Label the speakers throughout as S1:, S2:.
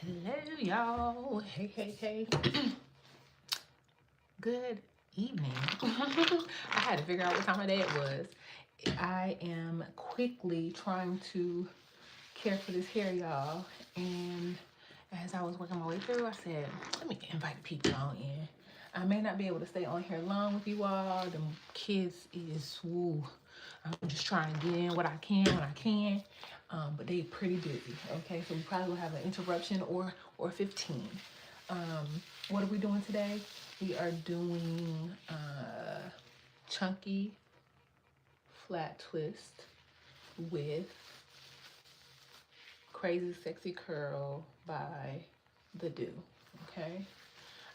S1: Hello, y'all. Hey, hey, hey. Good evening. I had to figure out what time of day it was. I am quickly trying to care for this hair, y'all. And as I was working my way through, I said, let me invite the people on in. I may not be able to stay on here long with you all. The kids is, woo. I'm just trying to get in what I can when I can. But they pretty busy, okay? So we probably will have an interruption or 15. What are we doing today? We are doing chunky flat twist with Crazy Sexy Curl by the Doux, okay?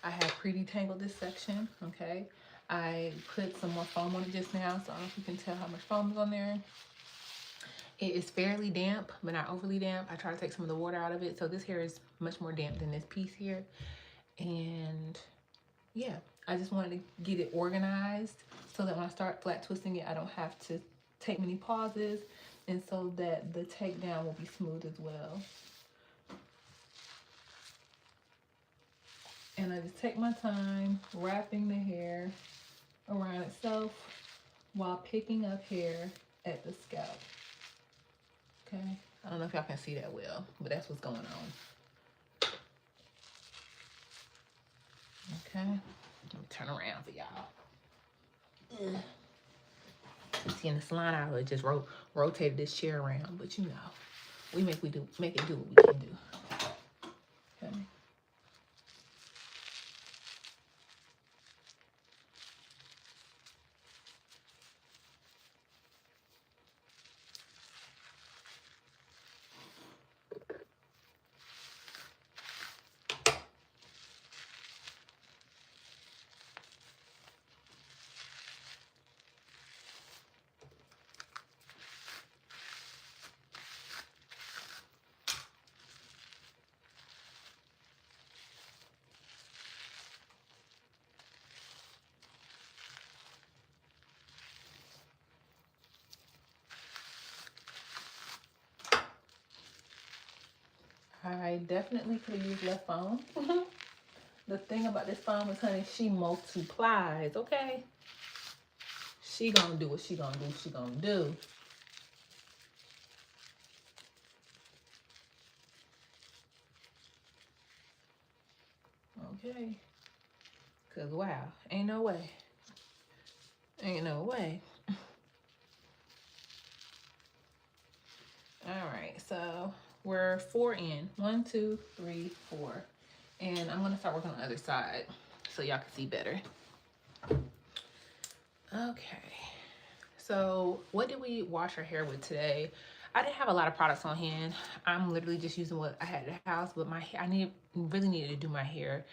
S1: I have pre-detangled this section, okay? I put some more foam on it just now, so I don't know if you can tell how much foam is on there. It is fairly damp, but not overly damp. I try to take some of the water out of it, so this hair is much more damp than this piece here. And yeah, I just wanted to get it organized so that when I start flat twisting it, I don't have to take many pauses, and so that the takedown will be smooth as well. And I just take my time wrapping the hair around itself while picking up hair at the scalp. Okay, I don't know if y'all can see that well, but that's what's going on. Okay, let me turn around for y'all. See, in the salon, I would just rotate this chair around, but you know, we make it do what we can do. Okay. I definitely could have used less foam. The thing about this foam is, honey, she multiplies, okay? She gonna do what she gonna do, she gonna do. Okay? Cause wow, ain't no way. Ain't no way. All right, so we're 4 in. 1, 2, 3, 4. And I'm gonna start working on the other side so y'all can see better. Okay, so what did we wash our hair with today? I didn't have a lot of products on hand. I'm literally just using what I had at the house, but I really needed to do my hair.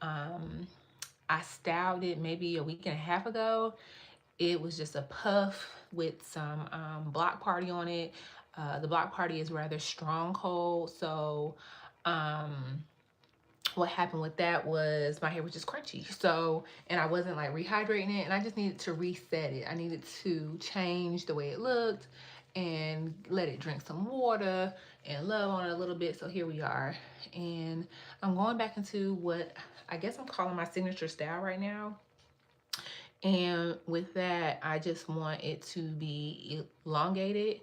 S1: I styled it maybe a week and a half ago. It was just a puff with some Block Party on it. The Block Party is rather strong cold, so what happened with that was my hair was just crunchy. So, and I wasn't like rehydrating it, and I just needed to reset it. I needed to change the way it looked and let it drink some water and love on it a little bit. So here we are. And I'm going back into what I guess I'm calling my signature style right now. And with that, I just want it to be elongated,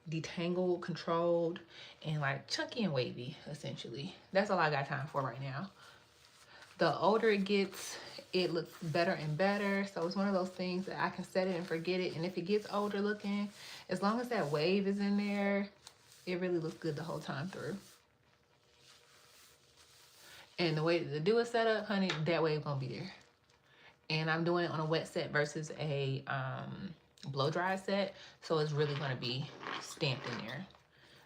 S1: detangled, controlled, and like chunky and wavy, essentially. That's all I got time for right now. The older it gets, it looks better and better. So it's one of those things that I can set it and forget it. And if it gets older looking, as long as that wave is in there, it really looks good the whole time through. And the way to do it set up, honey, that wave gonna be there. And I'm doing it on a wet set versus a blow dry set, so it's really going to be stamped in there.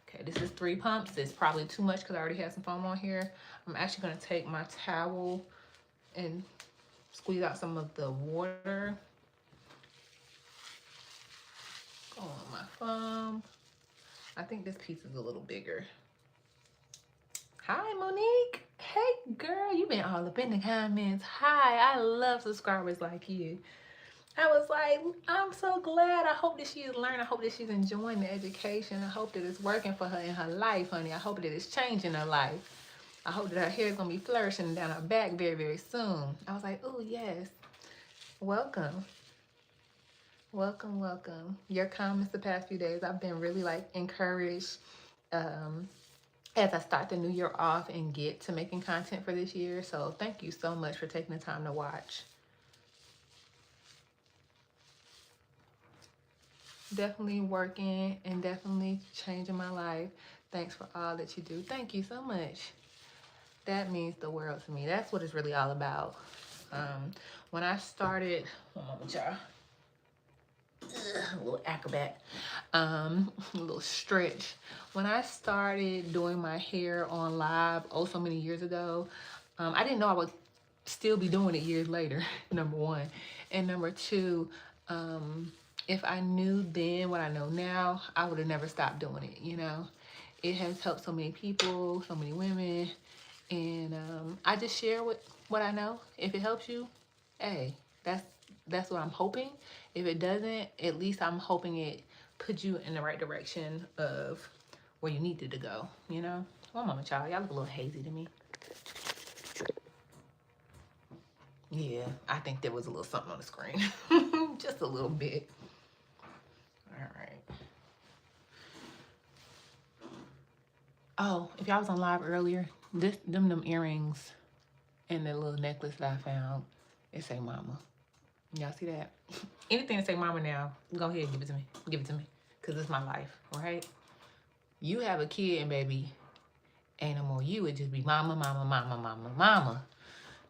S1: Okay, this is 3 pumps. It's probably too much because I already have some foam on here. I'm actually going to take my towel and squeeze out some of the water. Go on my foam. I think this piece is a little bigger. Hi, Monique. Hey, girl, you've been all up in the comments. Hi, I love subscribers like you. I was like, I'm so glad. I hope that she is learning. I hope that she's enjoying the education. I hope that it's working for her in her life, honey. I hope that it's changing her life. I hope that her hair is going to be flourishing down her back very, very soon. I was like, oh, yes. Welcome. Welcome, welcome. Your comments the past few days, I've been really like encouraged um, as I start the new year off and get to making content for this year. So thank you so much for taking the time to watch. Definitely working and definitely changing my life. Thanks for all that you do. Thank you so much. That means the world to me. That's what it's really all about. When I started, one moment, y'all. A little acrobat, a little stretch. When I started doing my hair on live, oh, so many years ago, I didn't know I would still be doing it years later, number one. And number two, if I knew then what I know now, I would have never stopped doing it, you know? It has helped so many people, so many women, and I just share what I know. If it helps you, hey, that's what I'm hoping. If it doesn't, at least I'm hoping it puts you in the right direction of where you needed to go, you know? One moment, y'all. Y'all look a little hazy to me. Yeah, I think there was a little something on the screen. Just a little bit. All right. Oh, if y'all was on live earlier, them earrings and the little necklace that I found, it say mama. Y'all see that? Anything that say mama now, go ahead and give it to me. Give it to me. Because it's my life, right? You have a kid and baby, ain't no more you. Would just be mama, mama, mama, mama, mama.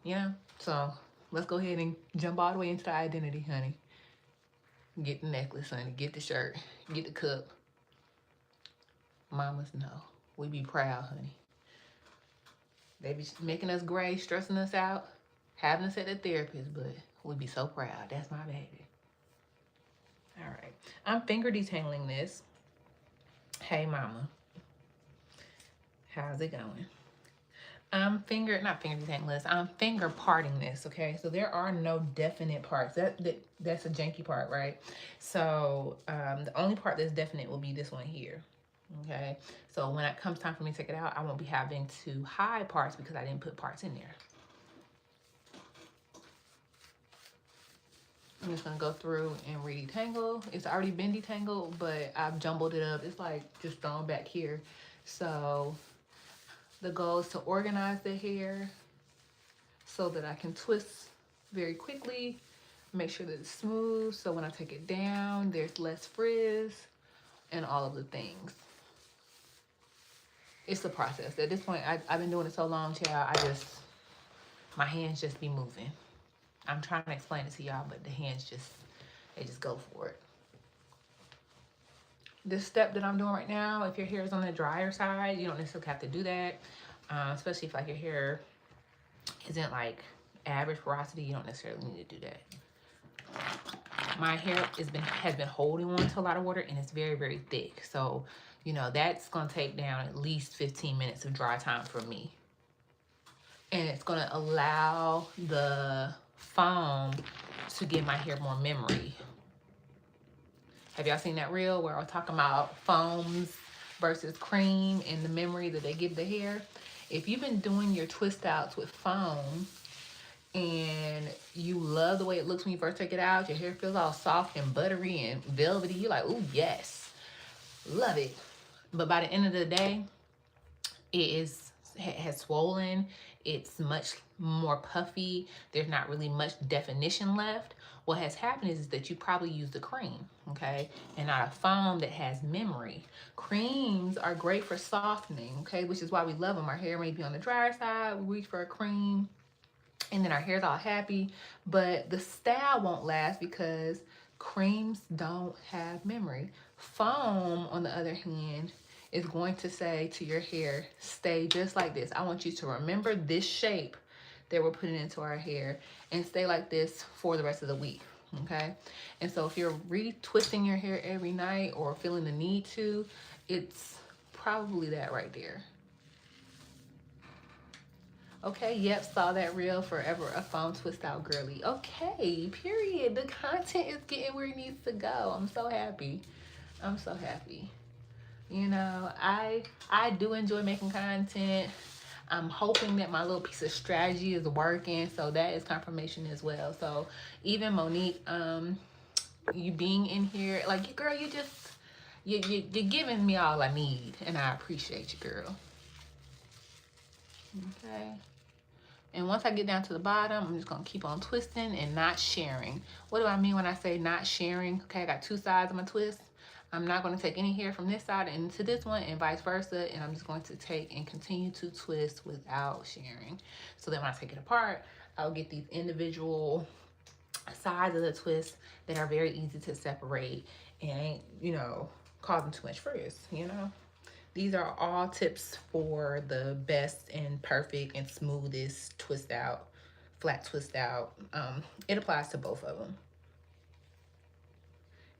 S1: You know? So let's go ahead and jump all the way into the identity, honey. Get the necklace, honey. Get the shirt. Get the cup. Mamas know. We be proud, honey. They be making us gray, stressing us out, having us at the therapist, but we be so proud. That's my baby. All right. I'm finger detailing this. Hey, mama. How's it going? I'm not finger detailing this. I'm finger parting this, okay? So there are no definite parts. That's a janky part, right? So the only part that's definite will be this one here. Okay, so when it comes time for me to take it out, I won't be having to hide parts because I didn't put parts in there. I'm just gonna go through and re-detangle. It's already been detangled, but I've jumbled it up. It's like just thrown back here. So the goal is to organize the hair so that I can twist very quickly, make sure that it's smooth. So when I take it down, there's less frizz and all of the things. It's a process. At this point, I've been doing it so long, child, my hands just be moving. I'm trying to explain it to y'all, but the hands they just go for it. This step that I'm doing right now, if your hair is on the drier side, you don't necessarily have to do that. Especially if like your hair isn't like average porosity, you don't necessarily need to do that. My hair has been holding on to a lot of water and it's very, very thick. So, you know, that's gonna take down at least 15 minutes of dry time for me. And it's gonna allow the foam to give my hair more memory. Have y'all seen that reel where I was talking about foams versus cream and the memory that they give the hair? If you've been doing your twist outs with foam and you love the way it looks when you first take it out, your hair feels all soft and buttery and velvety, you're like, oh yes, love it. But by the end of the day, it has swollen. It's much more puffy. There's not really much definition left. What has happened is that you probably used a cream, okay, and not a foam that has memory. Creams are great for softening, okay, which is why we love them. Our hair may be on the drier side, we reach for a cream, and then our hair's all happy, but the style won't last because creams don't have memory. Foam, on the other hand, is going to say to your hair, stay just like this. I want you to remember this shape that we're putting into our hair and stay like this for the rest of the week, okay? And so if you're retwisting your hair every night or feeling the need to, it's probably that right there. Okay, yep, saw that reel. Forever a phone twist out girly. Okay, period. The content is getting where it needs to go. I'm so happy. I'm so happy. You know, I do enjoy making content. I'm hoping that my little piece of strategy is working, so that is confirmation as well. So even Monique, you being in here, like, girl, you just you're giving me all I need, and I appreciate you, girl. Okay. And once I get down to the bottom, I'm just gonna keep on twisting and not sharing. What do I mean when I say not sharing? Okay, I got two sides of my twist. I'm not gonna take any hair from this side into this one and vice versa. And I'm just going to take and continue to twist without sharing. So that when I take it apart, I'll get these individual sides of the twist that are very easy to separate and ain't, you know, causing too much frizz, you know? These are all tips for the best and perfect and smoothest twist out, flat twist out. It applies to both of them.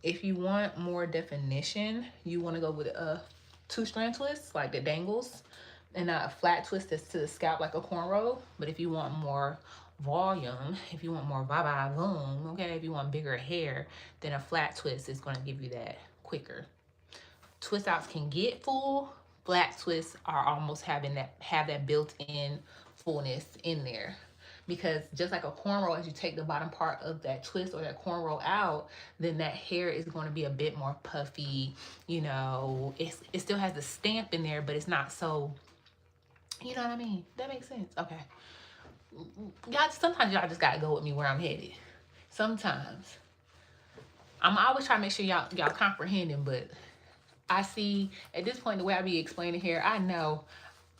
S1: If you want more definition, you want to go with a two-strand twist, like the dangles, and a flat twist that's to the scalp like a cornrow. But if you want more volume, if you want more volume, okay, if you want bigger hair, then a flat twist is going to give you that quicker. Twist outs can get full. Flat twists are almost have that built-in fullness in there. Because just like a cornrow, as you take the bottom part of that twist or that cornrow out, then that hair is going to be a bit more puffy. You know, it still has the stamp in there, but it's not so, you know what I mean? That makes sense. Okay. Y'all, sometimes y'all just gotta go with me where I'm headed. Sometimes. I'm always trying to make sure y'all comprehending, but I see at this point the way I be explaining here, I know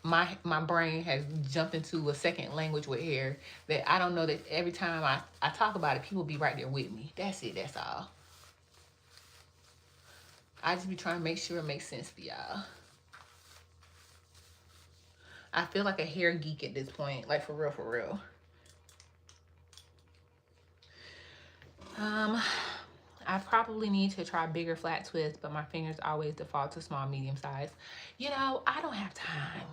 S1: my brain has jumped into a second language with hair that I don't know that every time I talk about it, people be right there with me. That's it, that's all. I just be trying to make sure it makes sense for y'all. I feel like a hair geek at this point, like for real, for real. I probably need to try bigger flat twists, but my fingers always default to small, medium size. You know, I don't have time.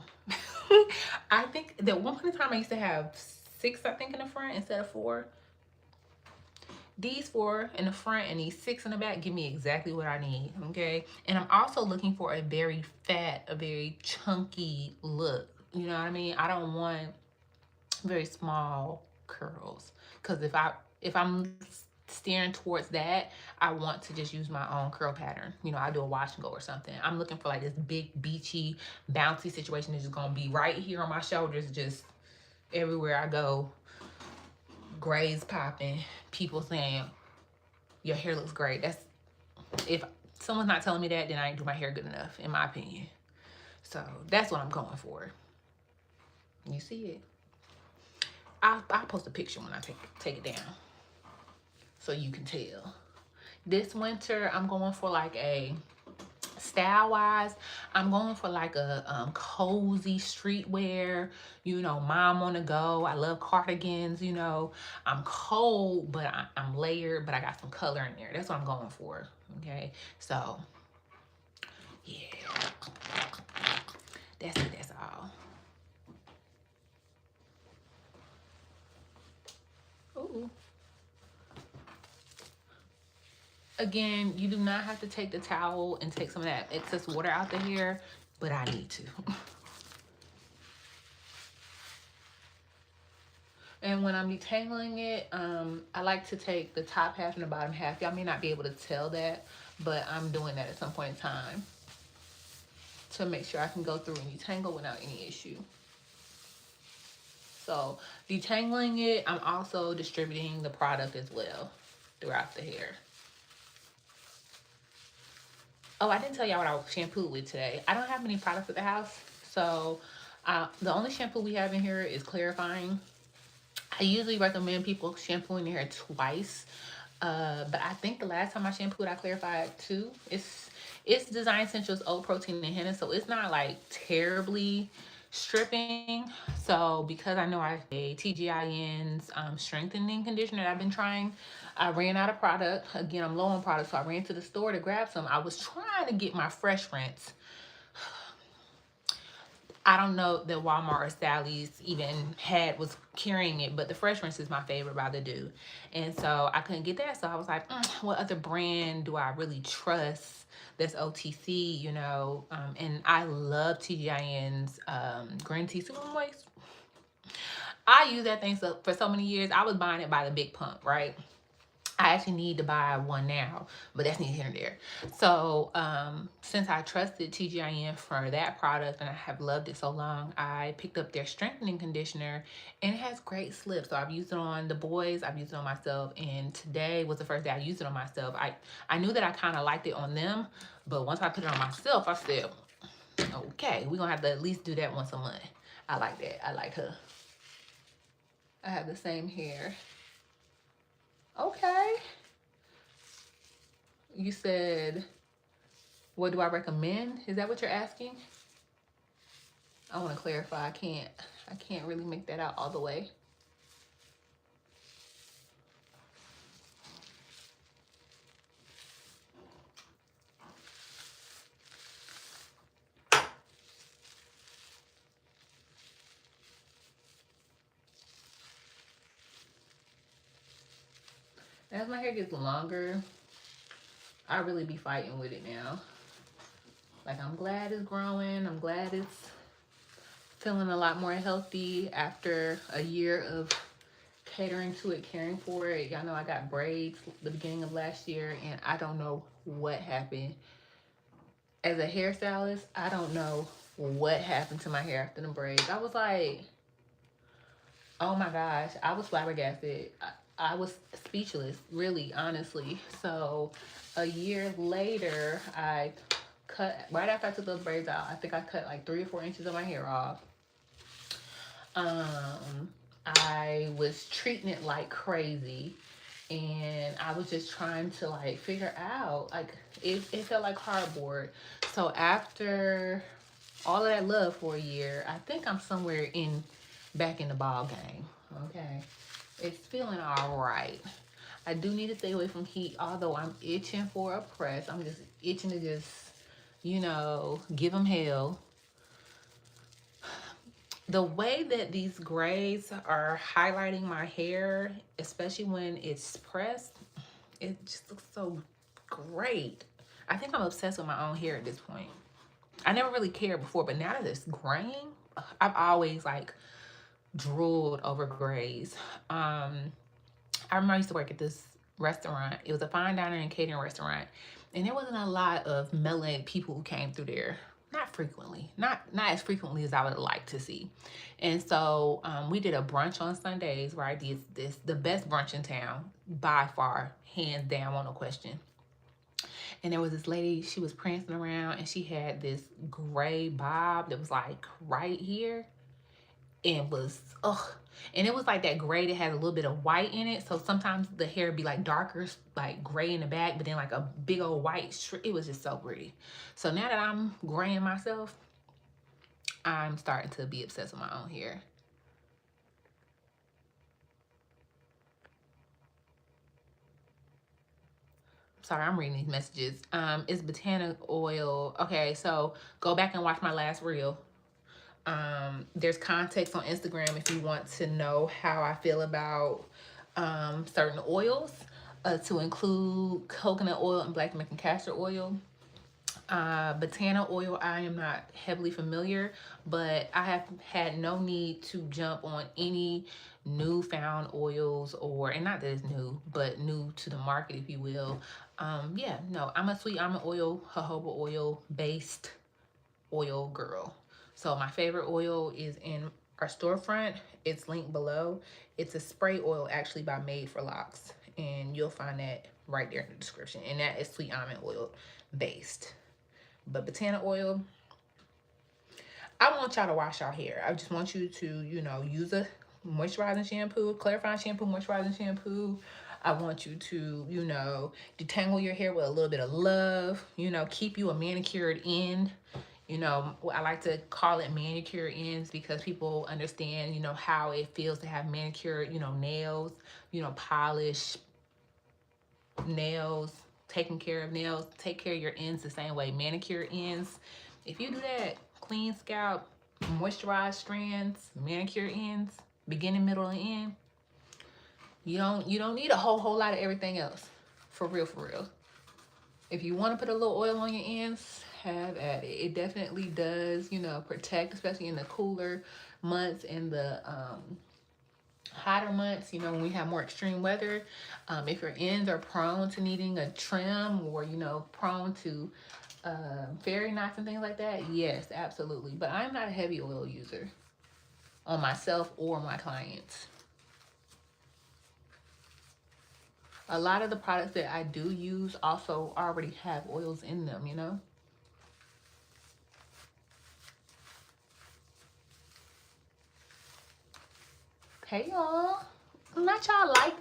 S1: I think that one point in time I used to have 6, I think, in the front instead of 4. These 4 in the front and these 6 in the back give me exactly what I need, okay? And I'm also looking for a very fat, a very chunky look. You know what I mean? I don't want very small curls, because if I'm steering towards that, I want to just use my own curl pattern. You know, I do a wash and go or something. I'm looking for like this big beachy bouncy situation that's just gonna be right here on my shoulders, just everywhere I go, grays popping, people saying your hair looks great. That's, if someone's not telling me that, then I ain't do my hair good enough, in my opinion. So that's what I'm going for. You see it? I'll post a picture when I take it down so you can tell. This winter, I'm going for like a, style-wise, I'm going for like a cozy streetwear, you know, mom on the go. I love cardigans, you know. I'm cold, but I'm layered, but I got some color in there. That's what I'm going for, okay? So, yeah. That's it, that's all. Ooh. Again, you do not have to take the towel and take some of that excess water out the hair, but I need to. And when I'm detangling it, I like to take the top half and the bottom half. Y'all may not be able to tell that, but I'm doing that at some point in time to make sure I can go through and detangle without any issue. So detangling it, I'm also distributing the product as well throughout the hair. Oh, I didn't tell y'all what I shampooed with today. I don't have many products at the house, so the only shampoo we have in here is clarifying. I usually recommend people shampooing their hair twice, but I think the last time I shampooed, I clarified too. It's Design Essentials Oat Protein and Henna, so it's not like terribly stripping. So because I know I have a TGIN's strengthening conditioner that I've been trying, I ran out of product. Again, I'm low on product, so I ran to the store to grab some. I was trying to get my fresh rinse. I don't know that Walmart or Sally's even was carrying it, but the Fresh Rinse is my favorite by the Doux. And so I couldn't get that. So I was like, what other brand do I really trust that's OTC, you know? And I love TGIN's green tea super moist. I use that thing for so many years. I was buying it by the big pump, right? I actually need to buy one now, but that's neither here nor there. So since I trusted TGIN for that product and I have loved it so long, I picked up their strengthening conditioner, and it has great slip. So I've used it on the boys, I've used it on myself, and today was the first day I used it on myself. I knew that I kind of liked it on them, but once I put it on myself, I said, okay, we're going to have to at least do that once a month. I like that. I like her. I have the same hair. Okay. You said, what do I recommend? Is that what you're asking? I want to clarify. I can't really make that out all the way. As my hair gets longer, I really be fighting with it now. Like, I'm glad it's growing. I'm glad it's feeling a lot more healthy after a year of catering to it, caring for it. Y'all know I got braids the beginning of last year, and I don't know what happened. As a hairstylist, I don't know what happened to my hair after the braids. I was like, oh my gosh, I was flabbergasted. I was speechless, really, honestly. So a year later, I cut, right after I took those braids out, I think I cut like 3 or 4 inches of my hair off. I was treating it like crazy, and I was just trying to like figure out, like, it felt like cardboard. So after all of that love for a year, I think I'm somewhere back in the ball game. Okay, it's feeling all right. I do need to stay away from heat, although I'm itching for a press. I'm just itching to just, you know, give them hell. The way that these grays are highlighting my hair, especially when it's pressed, it just looks so great. I think I'm obsessed with my own hair at this point. I never really cared before, but now that it's graying, I've always like drooled over grays. I remember I used to work at this restaurant. It was a fine dining and catering restaurant, and there wasn't a lot of melanated people who came through there. Not frequently, not as frequently as I would like to see. And so we did a brunch on Sundays where I did the best brunch in town by far, hands down, no question. And there was this lady, she was prancing around, and she had this gray bob that was like right here. And was, and it was like that gray that had a little bit of white in it. So sometimes the hair would be like darker, like gray in the back, but then like a big old white strip. It was just so pretty. So now that I'm graying myself, I'm starting to be obsessed with my own hair. Sorry, I'm reading these messages. It's botanic oil. Okay, so go back and watch my last reel. There's context on Instagram if you want to know how I feel about certain oils, to include coconut oil and black American castor oil. Botana oil, I am not heavily familiar, but I have had no need to jump on any newfound oils, and not that it's new, but new to the market, if you will. Yeah, no, I'm a sweet almond oil, jojoba oil based oil girl. So my favorite oil is in our storefront. It's linked below. It's a spray oil actually by Made for Locks, and you'll find that right there in the description. And that is sweet almond oil based. But botana oil, I want y'all to wash your hair. I just want you to, you know, use a moisturizing shampoo, clarifying shampoo, moisturizing shampoo. I want you to, you know, detangle your hair with a little bit of love, you know, keep you a manicured end. You know, I like to call it manicured ends because people understand, you know, how it feels to have manicured, you know, nails, you know, polish nails, taking care of nails. Take care of your ends the same way manicure ends. If you do that, clean scalp, moisturized strands, manicure ends, beginning, middle, and end. You don't need a whole lot of everything else. For real, for real. If you want to put a little oil on your ends, have at it. It definitely does, protect, especially in the cooler months and the hotter months, when we have more extreme weather. If your ends are prone to needing a trim, or, prone to fairy knots and things like that, yes, absolutely. But I'm not a heavy oil user on myself or my clients. A lot of the products that I do use also already have oils in them. Hey y'all. Not y'all like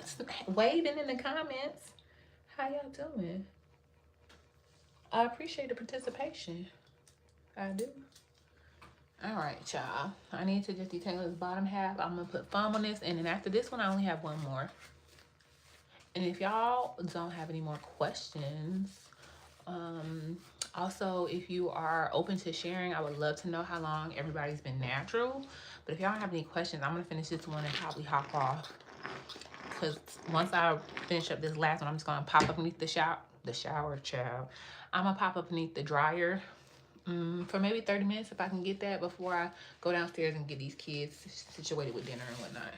S1: waving in the comments. How y'all doing? I appreciate the participation. I do. All right, y'all. I need to just detangle this bottom half. I'm gonna put foam on this, and then after this one, I only have one more. And if y'all don't have any more questions, also, if you are open to sharing, I would love to know how long everybody's been natural. But if y'all don't have any questions, I'm gonna finish this one and probably hop off. Because once I finish up this last one, I'm just gonna pop up beneath the shower, child. I'm gonna pop up beneath the dryer for maybe 30 minutes if I can get that before I go downstairs and get these kids situated with dinner and whatnot.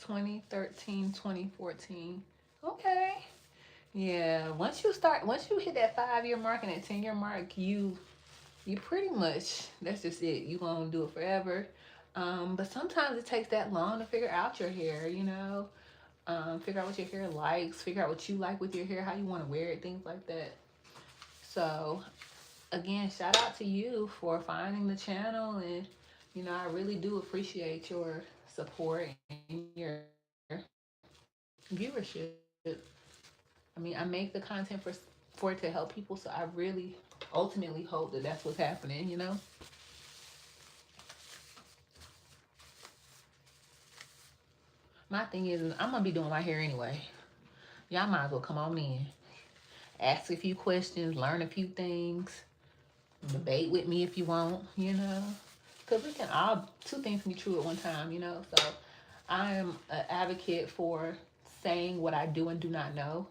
S1: 2013, 2014. Okay. Yeah, once you hit that 5-year mark and that 10-year mark, you pretty much, that's just it. You gonna do it forever. But sometimes it takes that long to figure out your hair, figure out what your hair likes, figure out what you like with your hair, how you want to wear it, things like that. So again, shout out to you for finding the channel, and I really do appreciate your support and your viewership. I mean, I make the content for it to help people, so I really ultimately hope that that's what's happening. My thing is, I'm gonna be doing my hair anyway. Y'all might as well come on in, ask a few questions, learn a few things, debate with me if you want, because we can all, two things can be true at one time, So I am an advocate for saying what I do and do not know,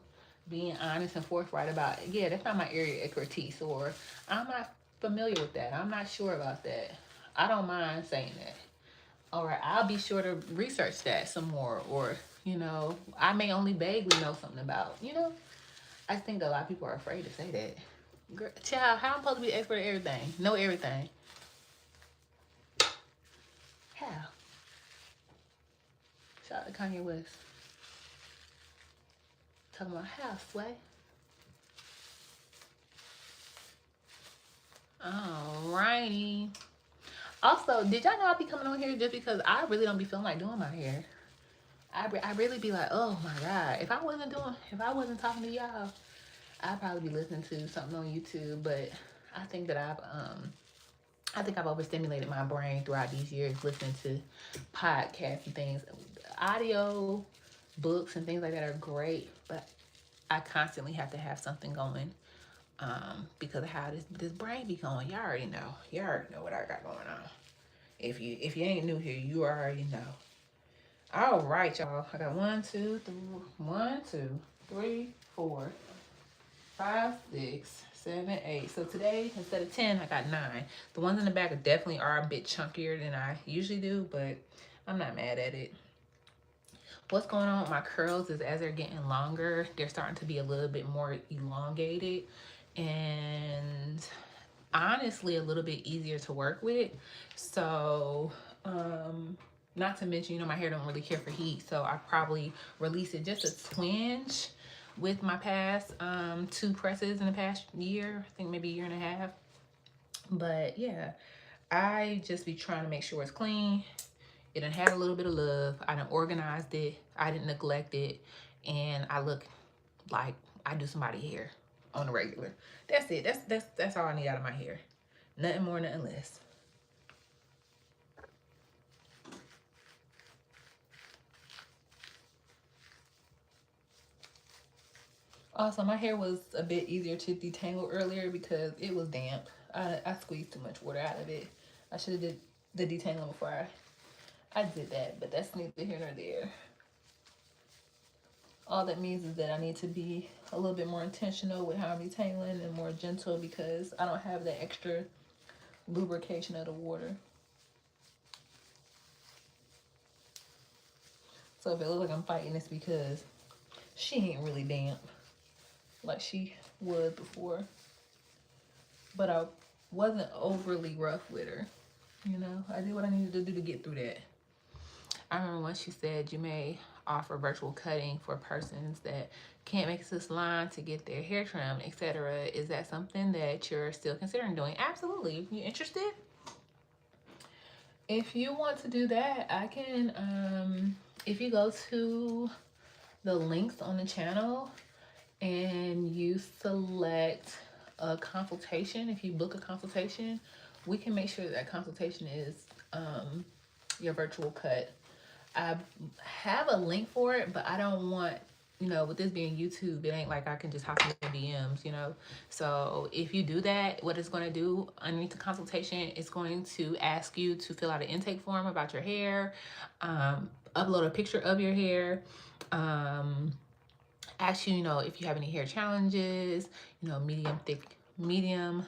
S1: being honest and forthright about it. Yeah, that's not my area of expertise, or I'm not familiar with that, I'm not sure about that. I don't mind saying that. All right, I'll be sure to research that some more, or I may only vaguely know something about. I think a lot of people are afraid to say that. Girl, child, how I'm supposed to be expert at everything? Know everything? How? Shout out to Kanye West. Talking about how, Sway. Alrighty. Also, did y'all know I'll be coming on here just because I really don't be feeling like doing my hair? I really be like, oh my God. If I wasn't talking to y'all, I'd probably be listening to something on YouTube. But I think that I've overstimulated my brain throughout these years listening to podcasts and things. Audio, books, and things like that are great, but I constantly have to have something going because of how this brain be going. Y'all already know. You already know what I got going on. If you ain't new here, you already know. All right, y'all. I got 1, 2, 3, 4, 5, 6, 7, 8. So today, instead of 10, I got 9. The ones in the back definitely are a bit chunkier than I usually do, but I'm not mad at it. What's going on with my curls is as they're getting longer, they're starting to be a little bit more elongated and honestly a little bit easier to work with. So, not to mention, my hair don't really care for heat, so I probably release it just a twinge with my past 2 presses in the past year, I think maybe a year and a half. But yeah, I just be trying to make sure it's clean It done had a little bit of love. I done organized it. I didn't neglect it. And I look like I do somebody's hair on the regular. That's it. That's all I need out of my hair. Nothing more, nothing less. Also, my hair was a bit easier to detangle earlier because it was damp. I squeezed too much water out of it. I should have did the detangling before I did that, but that's neither here nor there. All that means is that I need to be a little bit more intentional with how I'm detangling and more gentle because I don't have that extra lubrication of the water. So if it looks like I'm fighting, it's because she ain't really damp like she was before. But I wasn't overly rough with her. You know, I did what I needed to do to get through that. I remember once she said you may offer virtual cutting for persons that can't make it to the salon to get their hair trimmed, etc. Is that something that you're still considering doing? Absolutely. You interested? If you want to do that, I can, if you go to the links on the channel and you select a consultation, if you book a consultation, we can make sure that consultation is your virtual cut. I have a link for it, but I don't want, you know, with this being YouTube, it ain't like I can just hop in the DMs, you know. So if you do that, what it's going to do underneath the consultation, it's going to ask you to fill out an intake form about your hair, upload a picture of your hair, ask you, you know, if you have any hair challenges, you know, medium,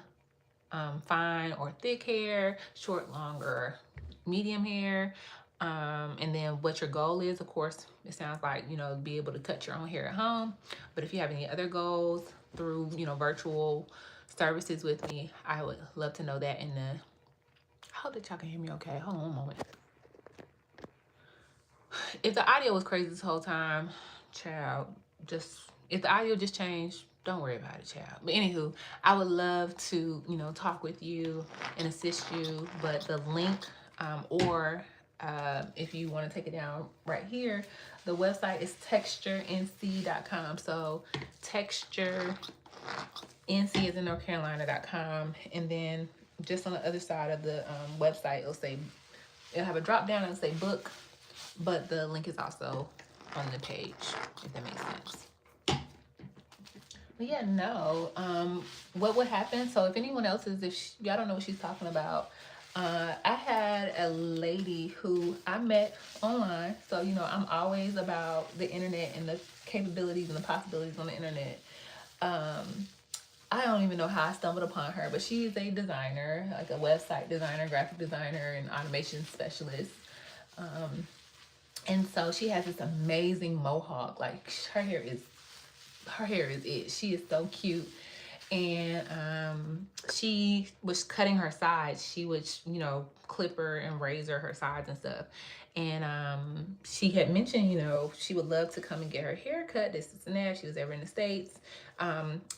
S1: fine or thick hair, short, longer, medium hair, and then what your goal is. Of course, it sounds like, you know, be able to cut your own hair at home, but if you have any other goals through, you know, virtual services with me, I would love to know that. I hope that y'all can hear me okay. Hold on one moment. If the audio was crazy this whole time, child, if the audio just changed, don't worry about it, child. But anywho, I would love to, you know, talk with you and assist you. But the link, or if you want to take it down right here, the website is texturenc.com. So texturenc is in North Carolina.com. And then just on the other side of the website, it'll have a drop down and it'll say book. But the link is also on the page, if that makes sense. But yeah, no. What would happen? So if anyone else is, y'all don't know what she's talking about, I had a lady who I met online. So, you know, I'm always about the internet and the capabilities and the possibilities on the internet. I don't even know how I stumbled upon her, but she's a designer, like a website designer, graphic designer, and automation specialist. And so she has this amazing mohawk. Like her hair is it. She is so cute. And she was cutting her sides. She would, you know, clipper and razor her sides and stuff. And she had mentioned, you know, she would love to come and get her hair cut, this and that, if she was ever in the States.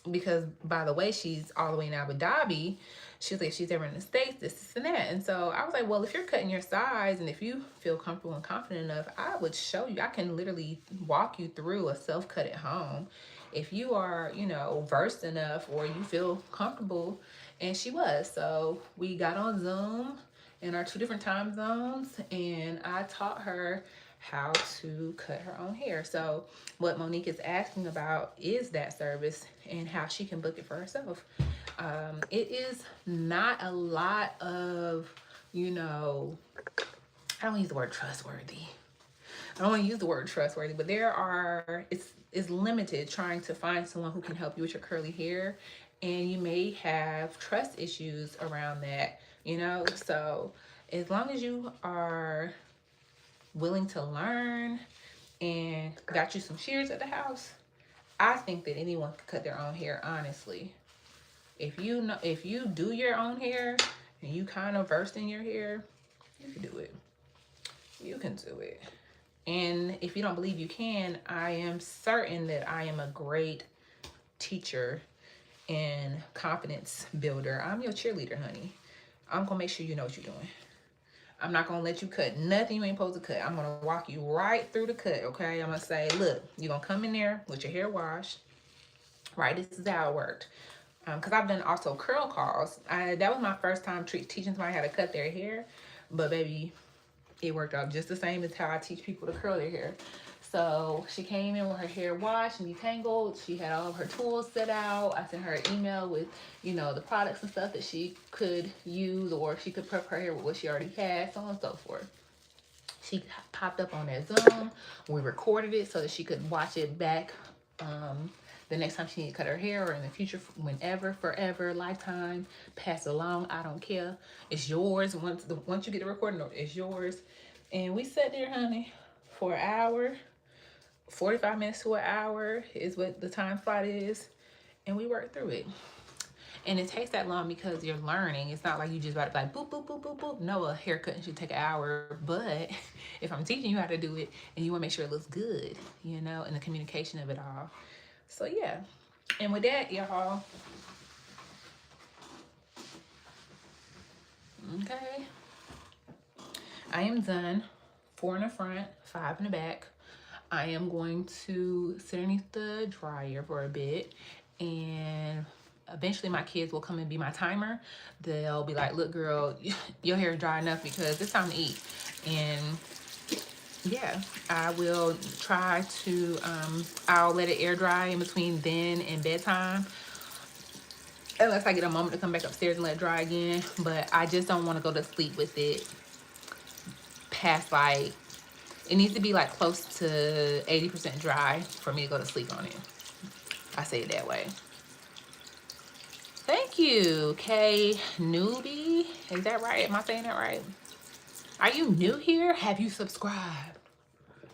S1: Because, by the way, she's all the way in Abu Dhabi. She was like, if she's ever in the States, this and that. And so I was like, well, if you're cutting your sides and if you feel comfortable and confident enough, I would show you. I can literally walk you through a self-cut at home if you are, you know, versed enough or you feel comfortable. And she was. So we got on Zoom in our 2 different time zones, and I taught her how to cut her own hair. So what Monique is asking about is that service and how she can book it for herself. It is not a lot of, you know, I don't use the word trustworthy. I don't want to use the word trustworthy, but it's limited trying to find someone who can help you with your curly hair, and you may have trust issues around that, you know. So as long as you are willing to learn and got you some shears at the house, I think that anyone can cut their own hair, honestly. If you do your own hair and you kind of versed in your hair, you can do it. You can do it. And if you don't believe you can, I am certain that I am a great teacher and confidence builder. I'm your cheerleader, honey. I'm gonna make sure you know what you're doing. I'm not gonna let you cut nothing you ain't supposed to cut. I'm gonna walk you right through the cut, okay? I'm gonna say, look, you're gonna come in there with your hair washed, right? This is how it worked. Because I've done also curl calls. That was my first time teaching somebody how to cut their hair. But baby, it worked out just the same as how I teach people to curl their hair. So she came in with her hair washed and detangled. She had all of her tools set out. I sent her an email with, you know, the products and stuff that she could use, or she could prep her hair with what she already had, so on and so forth. She popped up on that Zoom. We recorded it so that she could watch it back the next time she needed to cut her hair, or in the future, whenever, forever, lifetime. Pass it along. I don't care. It's yours. Once you get the recording, it's yours. And we sat there, honey, for an hour. 45 minutes to an hour is what the time slot is. And we worked through it. And it takes that long because you're learning. It's not like you just about to be like boop, boop, boop, boop, boop. No, a haircut should take an hour. But if I'm teaching you how to do it and you want to make sure it looks good, you know, and the communication of it all. So yeah. And with that, y'all, okay, I am done. 4 in the front, 5 in the back. I am going to sit underneath the dryer for a bit, and eventually my kids will come and be my timer. They'll be like, look girl, your hair is dry enough because it's time to eat. And yeah, I will try to, I'll let it air dry in between then and bedtime, unless I get a moment to come back upstairs and let it dry again. But I just don't want to go to sleep with it past, like, it needs to be like close to 80% dry for me to go to sleep on it. I say it that way. Thank you, Newbie. Is that right? Am I saying that right? Are you new here? Have you subscribed?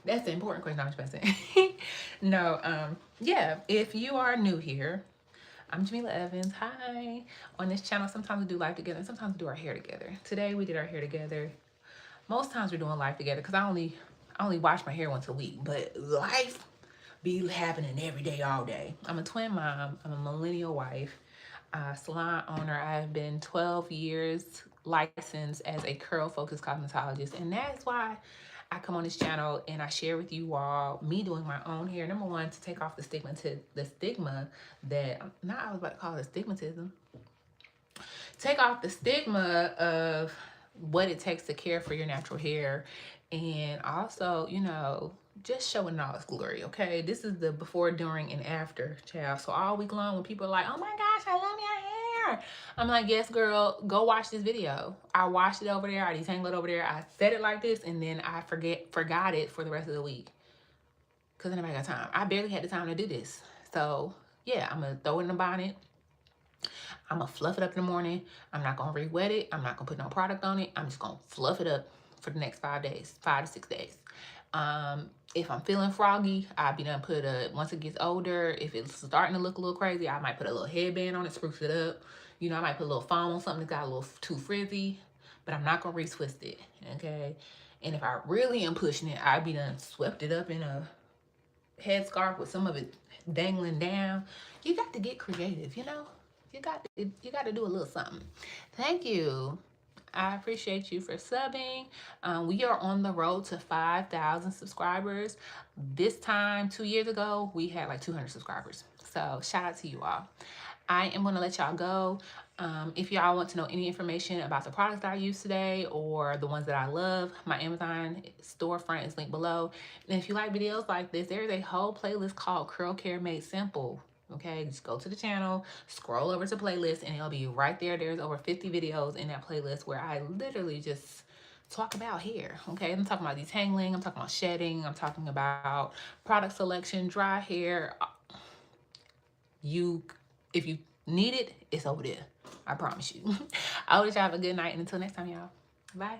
S1: That's the important question I was supposed to say. No, yeah, if you are new here, I'm Jamila Evans. Hi. On this channel, sometimes we do life together and sometimes we do our hair together. Today we did our hair together. Most times we're doing life together because I only wash my hair once a week, but life be happening every day, all day. I'm a twin mom. I'm a millennial wife, salon owner. I've been 12 years licensed as a curl-focused cosmetologist, and that's why I come on this channel and I share with you all me doing my own hair. Number one, to take off the stigma that I was about to call it stigmatism. Take off the stigma of what it takes to care for your natural hair, and also, you know, just showing all its glory, okay? This is the before, during, and after, child. So all week long when people are like, oh my gosh, I love your hair, I'm like, yes, girl, go watch this video. I washed it over there, I detangled it over there, I set it like this, and then I forgot it for the rest of the week. Because I never got time. I barely had the time to do this. So yeah, I'm gonna throw it in the bonnet. I'm gonna fluff it up in the morning. I'm not gonna re-wet it. I'm not gonna put no product on it. I'm just gonna fluff it up for the next 5 days, 5 to 6 days. If I'm feeling froggy, I'll be done put once it gets older, if it's starting to look a little crazy, I might put a little headband on it, spruce it up. You know, I might put a little foam on something that's got a little too frizzy, but I'm not gonna re-twist it, okay? And if I really am pushing it, I'll be done swept it up in a headscarf with some of it dangling down. You got to get creative, you know? You got to do a little something. Thank you. I appreciate you for subbing. We are on the road to 5,000 subscribers. This time, 2 years ago, we had like 200 subscribers. So shout out to you all. I am going to let y'all go. If y'all want to know any information about the products that I use today or the ones that I love, my Amazon storefront is linked below. And if you like videos like this, there's a whole playlist called Curl Care Made Simple. Okay, just go to the channel, scroll over to playlist, and it'll be right there. There's over 50 videos in that playlist where I literally just talk about hair. Okay, I'm talking about detangling, I'm talking about shedding, I'm talking about product selection, dry hair. If you need it, it's over there. I promise you. I wish y'all have a good night, and until next time, y'all. Bye.